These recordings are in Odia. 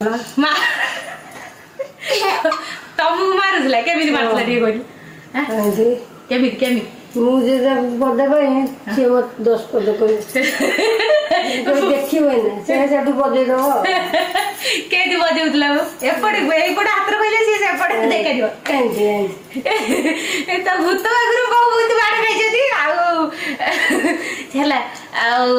ମା ତମକୁ ମାରୁଥିଲା କେମିତି ମାରୁଥିଲା ଟିକେ କହିଲୁ କେମିତି କେମିତି ମୁଁ ଯେଟା ବଡ ପାଇଁ ସିଏ ମତେ 10 ପଦ କହିବେ ଦେଖିବେନି ସେ ସେଠୁ ବଜେଇଦବ କେମିତି ବଜଉଥିଲା ଏପଟେ ଏଇପଟେ ହାତରେ କହିଲେ ସିଏ ସେପଟେ ଦେଖାଯିବ ତ ଭୂତ ଆଗରୁ ବହୁତ ବାଟ ଖାଇଛନ୍ତି ଆଉ ହେଲା ଆଉ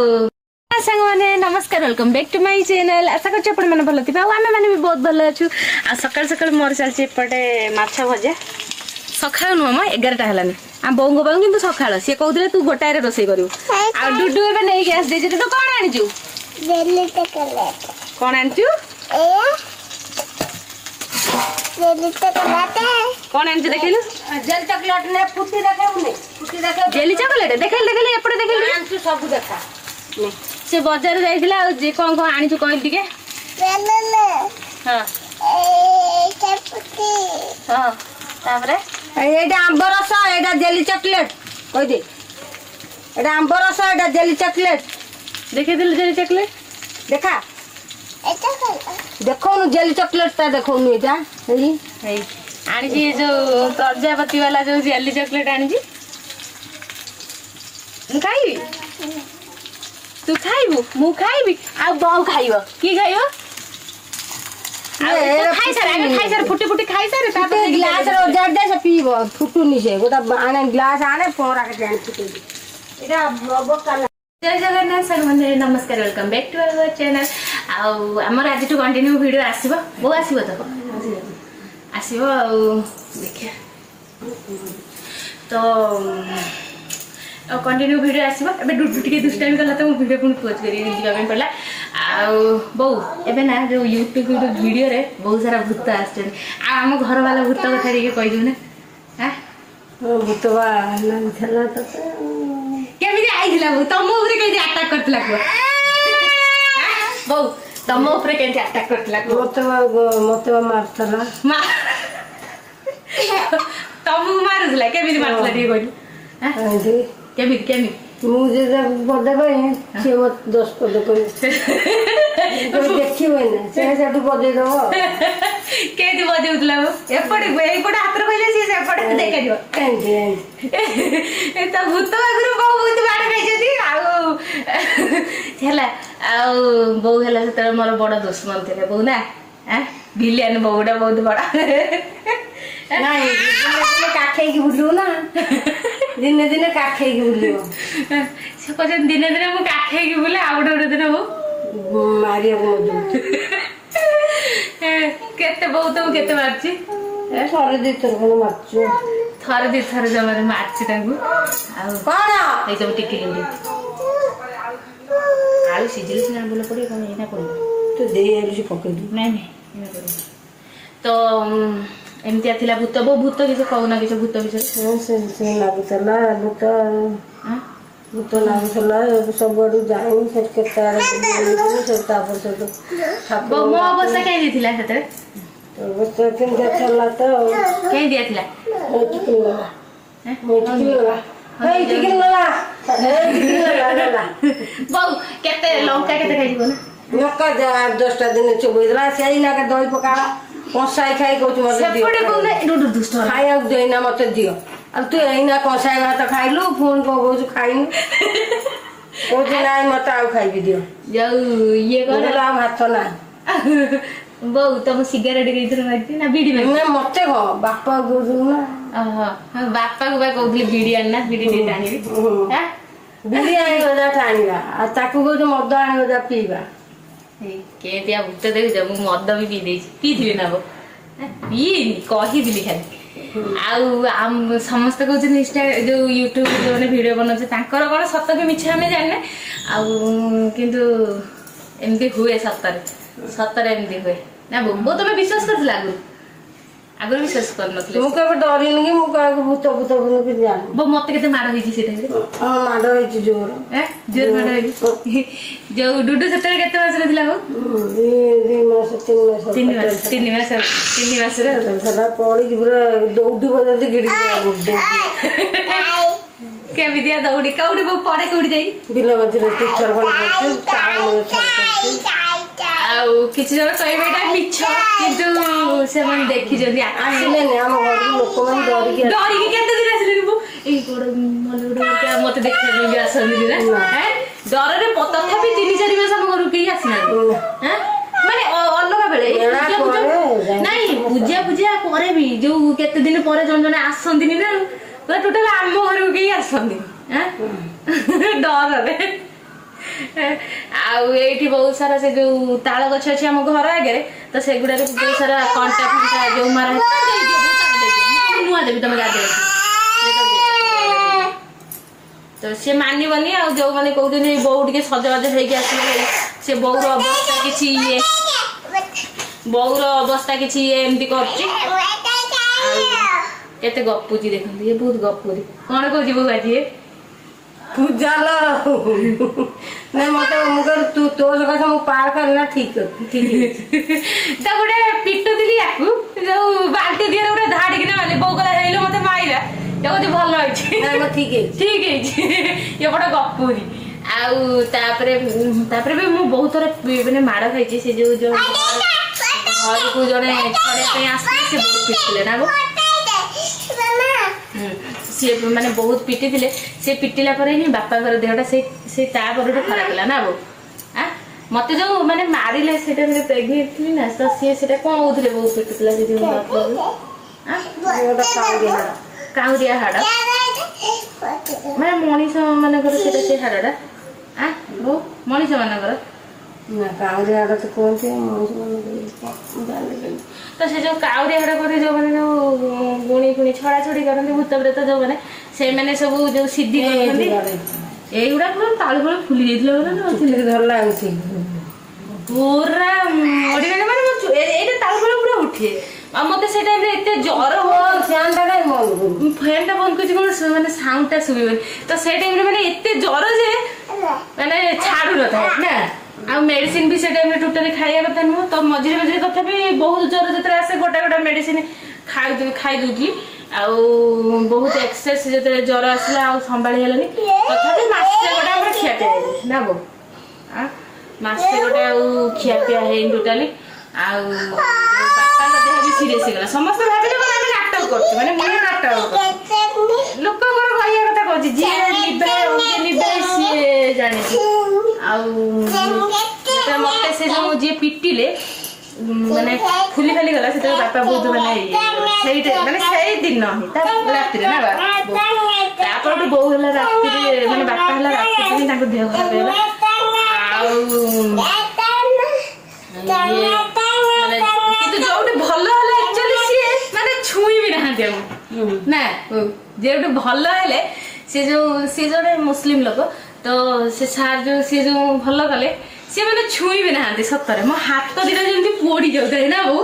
ସାଙ୍ଗମାନେ ନମସ୍କାର welcome back to my channel आशा करछ आपण माने भलो थिबा आमे माने भी बहुत भलो अछु आ सकाळ सकाळ मोर चलछि एपटे माछ भजा सकाळ नु हम 11 टा हलानी आ बोंगो बांग किंतु सकाळ से कहउतले तू गोटाय रे रोसई करियो आ डुडू एबे नै गैस दे जे तो कोन आनिजु जेली चॉकलेट कोन आनिजु जेली चॉकलेट कोन आनिजु देखिलु जेली चॉकलेट ने फुटी देखाउनी फुटी देखा जेली चॉकलेट देखल एपटे देखल आंतु सब देखा से बाजार जाइथिला जे कोन कोन आनिजु कहल दिके हां हां तापरे एटा आंब रस एटा जेली चॉकलेट कह दे एटा आंब रस एटा जेली चॉकलेट देखे दिल जेली चॉकलेट देखा देखो नु जेली चॉकलेट ता देखो नु एटा हे आनी जी जो प्रजापति वाला जो जेली चॉकलेट आनी जी मु खाइबी तू खाइबू मु खाइबी आ बाऊ खाइबो की खाइबो खाई सारे फुटी फुटी खाई सारे ताते ग्लास रो जड़ दे से पीबो फुटुनी से गोटा आने ग्लास आने पोरा के जान फुटी एटा बोतल जय जगन्नाथ सर मंदिर नमस्कार welcome back to our channel आमर आज टू कंटिन्यू वीडियो आसीबो बो आसीबो तो आसीबो देखिया तो कंटिन्यू वीडियो आसीबो एबे टिके दुष्टाइम कला तो वीडियो पुन पोस्ट करी दिबा में पड़ला आ बो एबे ना जो YouTube वीडियो रे बहुत सारा भूत आछन आ हम घर वाला भूत कथा टिके कहि दिउ ना हां भूतवा ना थला तो केमिति आइथिला बो तम ऊपर केति अटैक करथिला को बो तम ऊपर केति अटैक करथिला को मते मारथला मा तम मारुथला केमिति मारथला टिके कहलु हां केमिति केमिति ମୁଁ ଯେଟା ବଡ ପାଇଁ ସିଏ ମତେ 10 ପଦ କହିବେ ଦେଖିବେନି ସେ ସେଠୁ ବଜେଇଦବ କେମିତି ବଜଉଥିଲା ଏପଟେ ଏଇପଟେ ହାତରେ କହିଲେ ସିଏ ସେପଟେ ଦେଖାଯିବ ତ ଭୂତ ଆଗରୁ ବହୁତ ବାଟ ଖାଇଛନ୍ତି ଆଉ ହେଲା ଆଉ ବୋଉ ହେଲା ସେତେବେଳେ ମୋର ବଡ ଦୁଶ୍ମନ ଥିଲେ ବୋଉ ନା ଭିଲିଆନ ବୋଉଟା ବହୁତ ବଡ ନାଇଁ କାଖେଇକି ବୁଲିବୁ ନା ଦିନେ ଦିନେ କାଖେଇକି ବୁଲିବ ସେ କହୁଛନ୍ତି ଦିନେ ଦିନେ ମୁଁ କାଖେଇକି ବୁଲେ ଆଉ ଗୋଟେ ଦିନ ବୋଉ ମାରିବାକୁ କେତେ ବୋଉ ତ କେତେ ମାରିଛି ଥରେ ଦି ଥର ଖଣ୍ଡେ ମାରିଛୁ ଥରେ ଦି ଥର ଜମାରେ ମାରିଛି ତାଙ୍କୁ ଆଉ କଣ ଏଇ ସବୁ ଟିକିଲି ଆଳୁ ସିଝିଲେ ସିନା ଆମ୍ବୁଲ ପଡ଼ିବ କଣ ଏଇନା ପଡ଼ିବ ତୁ ଦେଇ ଆଲୁ ସେ ପକେଇଲୁ ନାଇଁ ନାଇଁ ଏଇନା ପଡ଼ିବ ତ ଏମିତିଆ ଥିଲା ଭୂତ ବୋଉ ଭୂତ କିଛି କହୁନା କିଛି ଭୂତ ବିଷୟରେ ସେ ଲାଗୁଥିଲା ଭୂତ ଭୂତ ଲାଗୁଥିଲା ସବୁଆଡୁ ଯାଇ ସେ କେତେ ଆଡେ ସେ ତାପରେ ସେଠୁ ମୋ ଅବସ୍ଥା କେହି ଦେଇଥିଲା ସେଥିରେ ଅବସ୍ଥା କେମିତି ଥିଲା ତ କେହି ଦିଆଥିଲା ବୋଉ କେତେ ଲଙ୍କା କେତେ ଖାଇଯିବ ନା ଲଙ୍କା 10ଟା ଦିନ ଚୋବେଇଦେଲା ସେଇ ନାକେ ଦହି ପକାଳ କଂସାଇ ଖାଇ କହୁଛୁ ମତେ ଖାଇବାକୁ ଦେଇନା ମତେ ଦିଅ ଆଉ ତୁ ଏଇନା କଂସାଇ ଭାତ ଖାଇଲୁ ପୁଣି କଣ କହୁଛୁ ଖାଇନୁ କହୁଛୁ ନାଇଁ ମତେ ଆଉ ଖାଇବି ଦିଅ ଯୋଉ ଇଏ କର ଆଉ ଭାତ ନା ବୋଉ ତମ ସିଗାରେଟ କେଇଥର ମାରିଛି ନା ବିଡି ମାରିଛି ନା ମତେ କହ ବାପା କହୁଛୁ ନା ଓହୋ ବାପାକୁ ବା କହୁଥିଲି ବିଡି ଆଣିନା ବିଡି ଟିକେ ଟାଣିବି ବିଡି ଆଣିବ ଯା ଟାଣିବା ଆଉ ତାକୁ କହୁଛୁ ମଦ ଆଣିବ ଯା ପିଇବା କେମିତିଆ ଭୂତ ଦେଖୁଛ ମୁଁ ମଦ ବି ପିଇ ଦେଇଛି ପିଇଥିଲି ନା ବୋଉ ପିଇନି କହିଥିଲି ଖାଲି ଆଉ ସମସ୍ତେ କହୁଛନ୍ତି ଇନଷ୍ଟା ଯୋଉ ୟୁଟ୍ୟୁବ ଯୋଉମାନେ ଭିଡିଓ ବନାଉଛନ୍ତି ତାଙ୍କର କଣ ସତ କି ମିଛ ଆମେ ଜାଣିନେ ଆଉ କିନ୍ତୁ ଏମିତି ହୁଏ ସତରେ ଏମିତି ହୁଏ ନା ବୋଉ ତମେ ବିଶ୍ୱାସ କରିଥିଲ ଆଗରୁ ବିଶ୍ୱାସ କରିନଥିଲି ମୁଁ କେବେ ଡରିନି କି ମୁଁ କାହାକୁ ଭୂତ ଭୂତ କିଛି ଜାଣିନି ବୋଉ ମତେ କେତେ ମାଡ଼ ହେଇଛି ସେଇଟା ମାଡ଼ ହେଇଛି ଜୋର ମାଡ଼ ହେଇଛି ଯୋଉ ଡୁଡୁ ସେତେବେଳେ କେତେ ମାସରେ ଥିଲା ବୋଉ 3 ମାସରେ ସେଟା ପଡିକି ପୁରା ଦୌଡ଼ିବ ଯଦି ଗିଡି କେମିତିଆ ଦୌଡ଼ି କୋଉଠି ବୋଉ ପଡେ କୋଉଠି ଯାଇ ବିଲ ମଝିରେ 3 ଥର ଖଣ୍ଡେ ଆଉ କିଛି ଜଣ କହିବେ ଏଇଟା ମିଛ, କିନ୍ତୁ ସେମାନେ ଦେଖିଛନ୍ତି ଆସିଲେନି ଆମ ଘରକୁ ଲୋକମାନେ ଡରିକି କେତେ ଦିନ ଆସିଲେନି ମୁଁ ଏଇ ବଡ ମତେ ଦେଖିବା ପାଇଁ ବି ଆସନ୍ତି ନା ଡରରେ ତଥାପି 3-4 ମାସ ଆମ ଘରକୁ କେହି ଆସିନାହାନ୍ତି ମାନେ ଅଲଗା ବେଳେ ନାଇଁ ପୂଜା ପରେ ବି ଯୋଉ କେତେ ଦିନ ପରେ ଜଣେ ଜଣେ ଆସନ୍ତିନି ନା ପୁରା ଟୋଟାଲ ଆମ ଘରକୁ କେହି ଆସନ୍ତିନି ଡରରେ। ଆଉ ଏଇଠି ବହୁତ ସାରା ସେ ଯୋଉ ତାଳ ଗଛ ଅଛି ଆମ ଘର ଆଗରେ ତ ସେଗୁଡାରେ ବହୁତ ସାରା କଣ୍ଟା ଫଣ୍ଟା ଯୋଉ ମାରା ନୂଆ ଦେବି ତମେ ଗାଧେଇ ତ ସେ ମାନିବନି। ଆଉ ଯୋଉମାନେ କହୁଛନ୍ତି ବୋଉ ଟିକେ ସଜବାଜ ହେଇକି ଆସିଲେ ସେ ବୋଉର ଅବସ୍ଥା କିଛି ଏମିତି କରୁଛି। କେତେ ଗପୁଛି ଦେଖନ୍ତି ଏ ବହୁତ ଗପୁରି କଣ କହୁଛି ବୋଉ ଆଜି ପୂଜାଲ ନାଇଁ ମତେ ମୁଁ କହିଲି ତୁ ତୋ କଥା ମୁଁ ପାର କରିନା ଠିକ ତା ଗୋଟେ ପିଟୁଥିଲି ୟାକୁ ଯୋଉ ବାଲ୍ଟି ଦିହରେ ଗୋଟେ ଧାଡିକିନା ମାରିଲେ ବୋଉ କହିଲା ହେଇଲୋ ମତେ ମାଇଲା କହୁଛି ଭଲ ହେଇଛି ଠିକ ହେଇଛି ଏପଟେ ଗପୁରି। ଆଉ ତାପରେ ବି ମୁଁ ବହୁତ ଥର ମାନେ ମାଡ଼ ଖାଇଛି ସେ ଯୋଉ ଘରକୁ ଜଣେ ଛଡେଇବା ପାଇଁ ଆସିଥିଲେ ସେ ବହୁତ ପିଟିଥିଲେ ନା ସିଏ ମାନେ ବହୁତ ପିଟିଥିଲେ। ସେ ପିଟିଲା ପରେ ହିଁ ବାପାଙ୍କର ଦେହଟା ସେ ତା ପରଠୁ ଖରାପ ହେଲା ନା ବୋଉ ମତେ ଯୋଉ ମାନେ ମାରିଲେ ସେଇଟା ପ୍ରେଗନେଣ୍ଟ ଥିଲି ନା ତ ସିଏ ସେଇଟା କଣ ହଉଥିଲେ ବୋଉ ପିଟୁଥିଲା ସେ ଯୋଉ କାଉରିଆ ହାଡ ମାନେ ମଣିଷ ମାନଙ୍କର ସେଇଟା ସେ ହାଡଟା ବୋଉ ମଣିଷ ମାନଙ୍କର କାଉରିଆ ହାଡ ତ କୁହନ୍ତି ତ ସେ ଯୋଉ କାଉରିଆ ହାଡ କରି ଯୋଉମାନେ ଯୋଉ ଗୁଣି ଫୁଣି ଛଡା ଛଡି କରନ୍ତି ଭୂତ ପ୍ରେତ ଯୋଉମାନେ ସେମାନେ ସବୁ ଯୋଉ ସିଦ୍ଧି କରନ୍ତି এইগুড়া পুরো তালু করে ফুলি ଯାଇଥିଲା ଧରିଲା ଏମିତି ପୁରା ମରିଗଲେ ମାନେ ଏଇଟା ତାଳୁ ଫଳ ପୁରା ଉଠେ। ଆଉ ମତେ ସେ ଟାଇମରେ ଏତେ ଜ୍ୱର ଫ୍ୟାନ୍ ଟା ବନ୍ଦ କରିଛି କଣ ମାନେ ସାଉଣ୍ଡ ଟା ଶୁଭିବନି ତ ସେ ଟାଇମରେ ମାନେ ଏତେ ଜ୍ୱର ଯେ ମାନେ ଛାଡୁ ନଥାଏ ନା। ଆଉ ମେଡିସିନ ବି ସେ ଟାଇମରେ ଟୋଟାଲି ଖାଇବା କଥା ନୁହଁ ତ ମଝିରେ ତଥାପି ବହୁତ ଜ୍ୱର ଯେତେବେଳେ ଆସେ ଗୋଟା ମେଡିସିନ ଖାଇ ଦଉଥିଲି। ଆଉ ବହୁତ ଏକ୍ସେସ ଯେତେବେଳେ ଜ୍ୱର ଆସିଲା ଆଉ ସମ୍ଭାଳି ହେଲାନି ତଥାପି ମାସେ ଗୋଟେ ଆମର ଖିଆପିଆ ହେଇନି ନା ବୋଉ ମାସେ ଗୋଟେ ଆଉ ଖିଆପିଆ ହେଇନି ଟୋଟାଲି। ଆଉ ବାପାଙ୍କ ଦେହ ବି ସିରିୟସ୍ ହେଇଗଲା ସମସ୍ତେ ଭାବିଲେ କଣ ଆମେ ନାଟକ କରୁଛୁ ମାନେ ମୁଁ ନାଟକ ଲୋକଙ୍କର କହିବା କଥା କହୁଛି ଯିଏ ନିବେ ସିଏ ଜାଣିଛି। ଆଉ ମତେ ସେ ଯୋଉ ଯିଏ ପିଟିଲେ ମାନେ ଫୁଲି ଫାଲି ଗଲା ସେତେବେଳେ ବାପା ବହୁତ ମାନେ ସେଇଟା ମାନେ ସେଇ ଦିନ ହିଁ ତା ରାତିରେ ନା ତାପରଠୁ ବୋଉ ହେଲା ରାତିରେ ମାନେ ବାପା ହେଲା ରାତିରେ ହିଁ ତାଙ୍କ ଦେହ ଖରାପ ହେଇଗଲା। ଆଉ ମାନେ କିନ୍ତୁ ଯୋଉଠି ଭଲ ହେଲା ଆକ୍ଚୁଆଲି ସିଏ ମାନେ ଛୁଇଁ ବି ନାହାନ୍ତି ଆମକୁ ନା ଯୋଉଠି ଭଲ ହେଲେ ସେ ଜଣେ ମୁସଲିମ ଲୋକ ତ ସେ ସାର୍ ଯୋଉ ସିଏ ଯୋଉ ଭଲ କଲେ ସିଏ ମାନେ ଛୁଇଁ ବି ନାହାନ୍ତି ସତରେ ମୋ ହାତ ଦିଟା ଯେମିତି ପୋଡି ଯାଉଥାଏ ନା ବୋଉ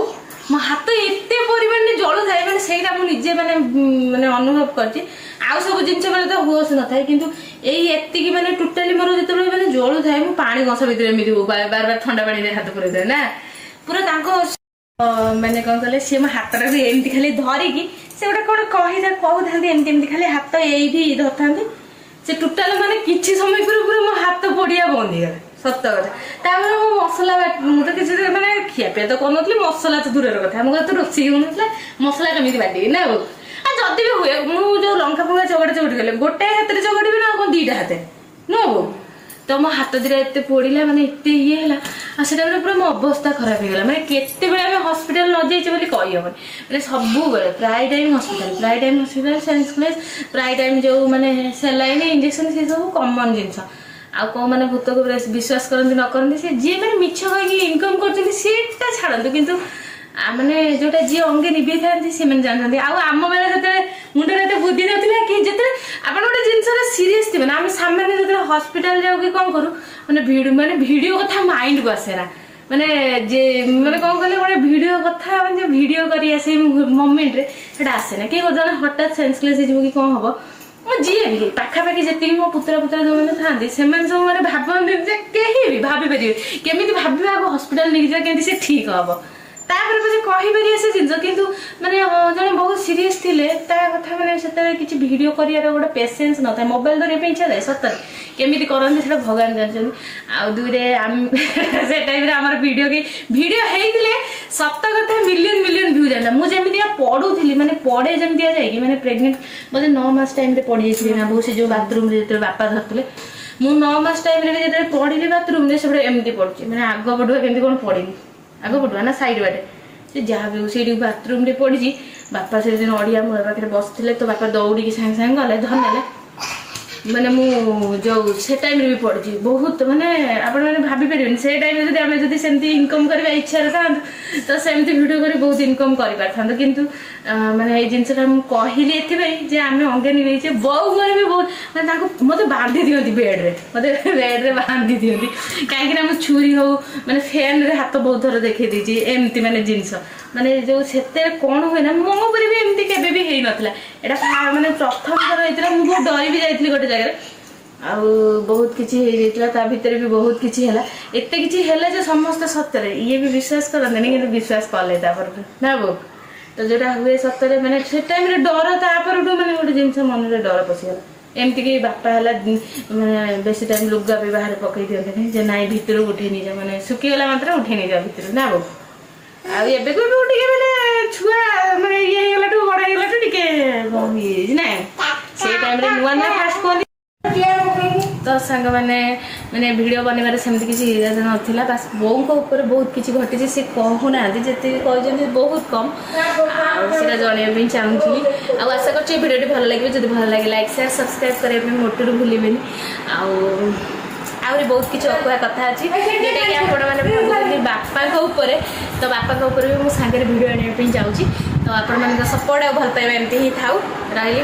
ମୋ ହାତ ଏତେ ପରିମାଣରେ ଜଳୁଥାଏ ମାନେ ସେଇଟା ମୁଁ ନିଜେ ମାନେ ଅନୁଭବ କରିଛି। ଆଉ ସବୁ ଜିନିଷ ମାନେ ତ ହୋସ ନଥାଏ କିନ୍ତୁ ଏଇ ଏତିକି ମାନେ ଟୋଟାଲି ମୋର ଯେତେବେଳେ ମାନେ ଜଳୁଥାଏ ମୁଁ ପାଣି କଂସ ଭିତରେ ଏମିତି ବାର ଥଣ୍ଡା ପାଣିରେ ହାତ ପୁରେଇଥାଏ ନା ପୁରା ତାଙ୍କ ମାନେ କଣ କଲେ ସିଏ ମୋ ହାତଟାକୁ ଏମିତି ଖାଲି ଧରିକି ସେ ଗୋଟେ କଣ କହୁଥାନ୍ତି ଏମିତି ଖାଲି ହାତ ଏଇଠି ଧରିଥାନ୍ତି ସେ ଟୋଟାଲ ମାନେ କିଛି ସମୟ ପୁରା ମୋ ହାତ ପୋଡିଆ ବନ୍ଦ ହେଇଗଲା ସତ କଥା। ତାପରେ ମୁଁ ମସଲା ମୁଁ ତ କିଛି ମାନେ ଖିଆପିଆ ତ କରୁନଥିଲି ମସଲା ତ ଦୂରର କଥା ଆମ ଘରେ ତ ରୋଷେଇ ହଉନଥିଲା ମସଲା କେମିତି ବାଟିବି ନା ଆଉ ଯଦି ବି ହୁଏ ମୁଁ ଯୋଉ ଲଙ୍କା ଫଙ୍କା ଚକଟି ଗଲେ ଗୋଟେ ହାତରେ ଚକଟିବି ନା ଆଉ କଣ ଦିଟା ହାତରେ ନୁହଁ ତ ମୋ ହାତ ଦିଟା ଏତେ ପୋଡିଲା ମାନେ ଏତେ ଇଏ ହେଲା ଆଉ ସେଟା ପୁରା ମୋ ଅବସ୍ଥା ଖରାପ ହେଇଗଲା ମାନେ କେତେବେଳେ ଆମେ ହସ୍ପିଟାଲ ନ ଯାଇଛେ ବୋଲି କହିହବନି ମାନେ ସବୁବେଳେ ପ୍ରାୟ ଟାଇମ ହସ୍ପିଟାଲ ସେନ୍ସଲେସ୍ ପ୍ରାୟ ଟାଇମ ଯୋଉ ମାନେ ସେଲାଇନ ଇଞ୍ଜେକ୍ସନ ସେ ସବୁ କମନ ଜିନିଷ। ଆଉ କୋଉମାନେ ଭୂତକୁ ବିଶ୍ୱାସ କରନ୍ତି ନ କରନ୍ତି ସେ ଯିଏ ମାନେ ମିଛ କହିକି ଇନକମ କରୁଛନ୍ତି ସେଟା ଛାଡନ୍ତୁ କିନ୍ତୁ ମାନେ ଯୋଉଟା ଯିଏ ଅଙ୍ଗେ ନିଭେଇଥାନ୍ତି ସେମାନେ ଜାଣିଛନ୍ତି। ଆଉ ଆମ ବେଳେ ଯେତେବେଳେ ମୁଣ୍ଡରେ ଏତେ ବୁଦ୍ଧି ନଥିଲା କି ଯେତେବେଳେ ଆପଣ ଗୋଟେ ଜିନିଷରେ ସିରିୟସ୍ ଥିବେ ନା ଆମେ ସାମାନ୍ୟ ଯେତେବେଳେ ହସ୍ପିଟାଲ ଯାଉ କି କଣ କରୁ ମାନେ ଭିଡିଓ କଥା ମାଇଣ୍ଡକୁ ଆସେ ନା ମାନେ ଯେ ମାନେ କଣ କହିଲେ ଗୋଟେ ଭିଡିଓ କଥା ମାନେ ଭିଡିଓ କରି ଆସେ ମୋମେଣ୍ଟରେ ସେଟା ଆସେ ନା କିଏ ଜଣେ ହଠାତ୍ ସେନ୍ସଲେସ୍ ହେଇଯିବ କି କଣ ହବ ଯିଏ ବି ପାଖାପାଖି ଯେତିକି ମୋ ପୁତୁରା ଯୋଉମାନେ ଥାଆନ୍ତି ସେମାନେ ସବୁ ମାନେ ଭାବନ୍ତି ଯେ କେହି ବି ଭାବି ପାରିବେ କେମିତି ଭାବିବେ ଆଗ ହସ୍ପିଟାଲ ନେଇକି ଯିବା କେମିତି ସେ ଠିକ ହବ ତା ତାପରେ ପଛେ କହିପାରିବେ ସେ ଜିନିଷ କିନ୍ତୁ ମାନେ ଜଣେ ବହୁତ ସିରିୟସ୍ ଥିଲେ ତା କଥା ମାନେ ସେତେବେଳେ କିଛି ଭିଡ଼ିଓ କରିବାର ଗୋଟେ ପେସେନ୍ସ ନଥାଏ ମୋବାଇଲ ଧରିବା ପାଇଁ ଇଚ୍ଛା ଥାଏ ସତରେ କେମିତି କରନ୍ତି ସେଟା ଭଗବାନ ଜାଣିଛନ୍ତି ଆଉ ଦୁଇରେ ସେ ଟାଇମରେ ଆମର ଭିଡ଼ିଓ ହେଇଥିଲେ ସତ କଥା ମିଲିୟନ ଭ୍ୟୁ ଯାଇଥିଲା ମୁଁ ଯେମିତିଆ ପଢୁଥିଲି ମାନେ ପଢେ ଯେମିତିଆ ଯାଇକି ମାନେ ପ୍ରେଗନେଣ୍ଟ ବୋଧେ 9 ମାସ ଟାଇମରେ ପଡ଼ିଯାଇଥିଲି ନା ବହୁ ସେ ଯେଉଁ ବାଥରୁମରେ ଯେତେବେଳେ ବାପା ଧରିଥିଲେ ମୁଁ 9 ମାସ ଟାଇମରେ ବି ଯେତେବେଳେ ପଢିଲି ବାଥରୁମରେ ସେପଟେ ଏମିତି ପଡୁଛି ମାନେ ଆଗ ପଟୁଆ କେମିତି କ'ଣ ପଡ଼ିନି ଆଗ ପଟୁଆ ନା ସାଇଡ୍ ବାଟେ ସେ ଯାହା ବି ହଉ ସେଇଠି ବାଥରୁମରେ ପଡ଼ିଛି ବାପା ସେଦିନ ଅଡ଼ିଆ ମୋ ପାଖରେ ବସିଥିଲେ ତ ବାପା ଦୌଡ଼ିକି ସାଙ୍ଗେ ଗଲେ ଧରିନେଲେ ମାନେ ମୁଁ ଯେଉଁ ସେ ଟାଇମରେ ବି ପଡ଼ିଛି ବହୁତ ମାନେ ଆପଣମାନେ ଭାବିପାରିବେନି ସେ ଟାଇମରେ ଯଦି ଆମେ ଯଦି ସେମିତି ଇନକମ୍ କରିବା ଇଚ୍ଛାରେ ଥାନ୍ତୁ ତ ସେମିତି ଭିଡ଼ିଓ କରି ବହୁତ ଇନକମ୍ କରିପାରିଥାନ୍ତୁ କିନ୍ତୁ ମାନେ ଏଇ ଜିନିଷଟା ମୁଁ କହିଲି ଏଥିପାଇଁ ଯେ ଆମେ ଅଙ୍ଗେନି ନେଇଛେ ବୋଉମାନେ ବି ବହୁତ ମାନେ ତାଙ୍କୁ ମୋତେ ବାନ୍ଧି ଦିଅନ୍ତି ବେଡ଼୍ରେ ବାନ୍ଧି ଦିଅନ୍ତି କାହିଁକିନା ମୁଁ ଛୁରୀ ହଉ ମାନେ ଫ୍ୟାନ୍ରେ ହାତ ବହୁତ ଥର ଦେଖେଇ ଦେଇଛି ଏମିତି ମାନେ ଜିନିଷ ମାନେ ଯେଉଁ ସେତେବେଳେ କ'ଣ ହୁଏ ନା ମୋ ଉପରେ ବି ଏମିତି କେବେ ବି ହେଇନଥିଲା ଏଇଟା ମାନେ ପ୍ରଥମ ଥର ହେଇଥିଲା ମୁଁ ବହୁତ ଡରି ବି ଯାଇଥିଲି ଗୋଟେ ଜାଗାରେ ଆଉ ବହୁତ କିଛି ହେଇଯାଇଥିଲା ତା ଭିତରେ ବି ବହୁତ କିଛି ହେଲା ଏତେ କିଛି ହେଲା ଯେ ସମସ୍ତେ ସତରେ ଇଏ ବି ବିଶ୍ୱାସ କରନ୍ତିନି କିନ୍ତୁ ବିଶ୍ୱାସ କଲେ ତାପରଠୁ ନା ବୋଉ ତ ଯେଉଁଟା ହୁଏ ସତରେ ମାନେ ସେ ଟାଇମରେ ଡର ତାପରଠୁ ମାନେ ଗୋଟେ ଜିନିଷ ମନରେ ଡର ପଶିଗଲା ଏମିତିକି ବାପା ହେଲା ମାନେ ବେଶୀ ଟାଇମ୍ ଲୁଗା ବି ବାହାରେ ପକେଇ ଦିଅନ୍ତିନି ଯେ ନାଇଁ ଭିତରକୁ ଉଠେଇ ନେଇଯାଅ ମାନେ ଶୁଖିଗଲା ମାତ୍ରେ ଉଠେଇ ନେଇଯାଅ ଭିତରୁ ନା ବୋଉ ଆଉ ଏବେକୁ ଟିକେ ମାନେ ଛୁଆ ମାନେ ଇଏ ହେଇଗଲାଠୁ ବଡ଼ ହେଇଗଲାଠୁ ଟିକେ ଇଏ ହେଇଛି ନା ସେ ଟାଇମରେ ନୂଆ ଫାଷ୍ଟ କୁହନ୍ତି ତ ସାଙ୍ଗମାନେ ମାନେ ଭିଡ଼ିଓ ବନେଇବାରେ ସେମିତି କିଛି ଇରାଦ ନଥିଲା ବାସ୍ ବୋଉଙ୍କ ଉପରେ ବହୁତ କିଛି ଘଟିଛି ସେ କହୁନାହାନ୍ତି ଯେତିକି କହିଛନ୍ତି ବହୁତ କମ୍ ଆଉ ସେଇଟା ଜଣାଇବା ପାଇଁ ଚାହୁଁଥିଲି ଆଉ ଆଶା କରୁଛି ଏ ଭିଡ଼ିଓଟି ଭଲ ଲାଗିବ ଯଦି ଭଲ ଲାଗେ ଲାଇକ୍ ସେୟାର ସବସ୍କ୍ରାଇବ୍ କରିବା ପାଇଁ ମୋଟରୁ ଭୁଲିବେନି ଆଉ ଆହୁରି ବହୁତ କିଛି ଅକୁହା କଥା ଅଛି ଯେଉଁଟାକି ଆପଣମାନେ ଭାବୁଛନ୍ତି ବାପାଙ୍କ ଉପରେ ତ ବାପାଙ୍କ ଉପରେ ବି ମୁଁ ସାଙ୍ଗରେ ଭିଡ଼ିଓ ଆଣିବା ପାଇଁ ଯାଉଛି ତ ଆପଣମାନଙ୍କ ସପୋର୍ଟ ଆଉ ଭଲ ପାଇବା ଏମିତି ହିଁ ଥାଉ ରହିଲି